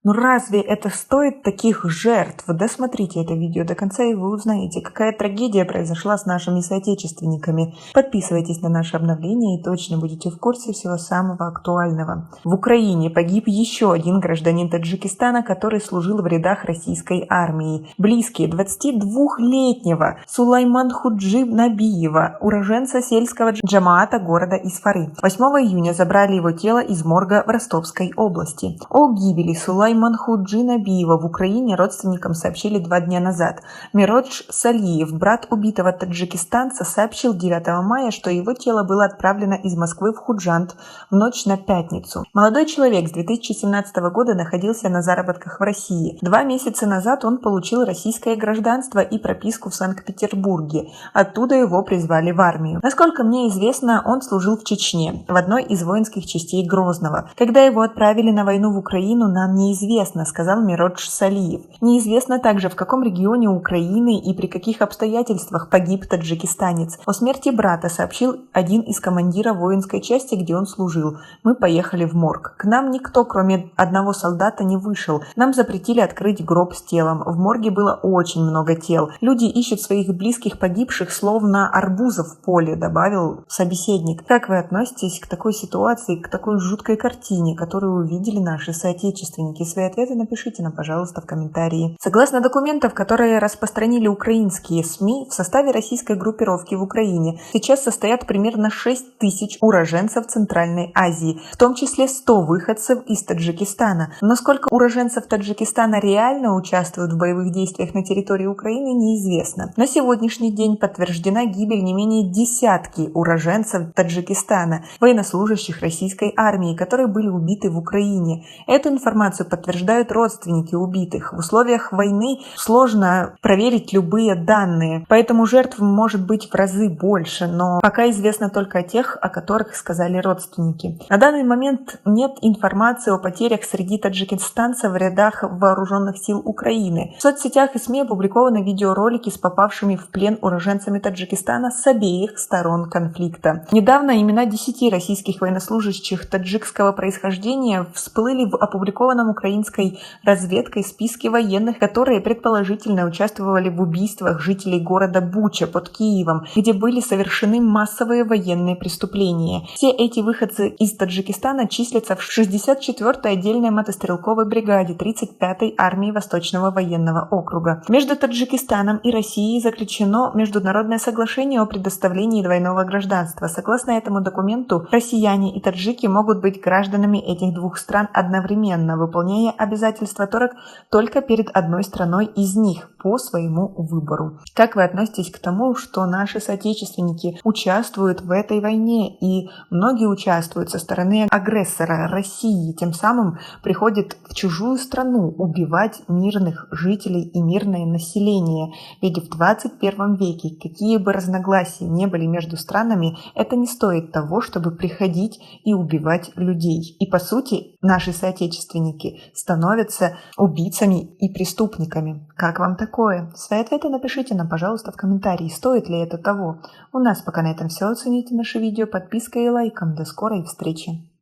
Ну разве это стоит таких жертв? Досмотрите это видео до конца, и вы узнаете, какая трагедия произошла с нашими соотечественниками. Подписывайтесь на наши обновления и точно будете в курсе всего самого актуального. В Украине погиб еще один гражданин Таджикистана, который служил в рядах российской армии. Близкие 22-летнего Сулайманхуджи Набиева, уроженца сельского джамаата города Исфары. 8 июня забрали его тело из морга в Ростовской области. О гибели Сулайманхуджи Набиева в Украине родственникам сообщили 2 дня назад. Миродж Салиев, брат убитого таджикистанца, сообщил 9 мая, что его тело было отправлено из Москвы в Худжанд в ночь на пятницу. Молодой человек с 2017 года находился на заработках в России. 2 месяца назад он получил российское гражданство и прописку в Санкт-Петербурге. Оттуда его призвали в армию. Насколько мне известно, он служил в Чечне, в одной из воинских частей Грозного. Когда его отправили на войну в Украину, нам неизвестно, сказал Миродж Салиев. Неизвестно также, в каком регионе Украины и при каких обстоятельствах погиб таджикистанец. О смерти брата сообщил один из командиров воинской части, где он служил. Мы поехали в морг. К нам никто, кроме одного солдата, не вышел. Нам запретили открыть гроб с телом. В морге было очень много тел. Люди ищут своих близких погибших, словно арбузов в поле, добавил собеседник. Как вы относитесь к такой ситуации, к такой жуткой картине, которую увидели наши соотечественники? Свои ответы напишите нам, пожалуйста, в комментарии. Согласно документам, которые распространили украинские СМИ, в составе российской группировки в Украине сейчас состоят примерно 6 тысяч уроженцев Центральной Азии, в том числе 100 выходцев из Таджикистана. Но сколько уроженцев Таджикистана реально участвуют в боевых действиях на территории Украины, неизвестно. На сегодняшний день подтверждена гибель не менее десятки уроженцев Таджикистана, военнослужащих российской армии, которые были убиты в Украине. Эту информацию подтверждают родственники убитых. В условиях войны сложно проверить любые данные, поэтому жертв может быть в разы больше, но пока известно только о тех, о которых сказали родственники. На данный момент нет информации о потерях среди таджикистанцев в рядах вооруженных сил Украины. В соцсетях и СМИ опубликованы видеоролики с попавшими в плен уроженцами Таджикистана с обеих сторон конфликта. Недавно имена 10 российских военнослужащих таджикского происхождения всплыли в опубликованном украинской разведкой списке военных, которые предположительно участвовали в убийствах жителей города Буча под Киевом, где были совершены массовые военные преступления. Все эти выходцы из Таджикистана числятся в 64-й отдельной мотострелковой бригаде 35-й армии Восточного военного округа. Между Таджикистаном и Россией заключено международное соглашение о предоставлении двойного гражданства. Согласно этому документу, россияне и таджики могут быть гражданами этих двух стран одновременно, выполняя обязательства только перед одной страной из них по своему выбору. Как вы относитесь к тому, что наши соотечественники участвуют в этой войне, и многие участвуют со стороны агрессора России, тем самым приходят в чужую страну убивать мирных жителей и мирное население? Ведь в 21 веке, какие бы разногласия не были между странами, это не стоит того, чтобы приходить и убивать людей. И по сути, наши соотечественники становятся убийцами и преступниками. Как вам такое? Свои ответы напишите нам, пожалуйста, в комментарии, стоит ли это того. У нас пока на этом все. Оцените наше видео подпиской и лайком. До скорой встречи!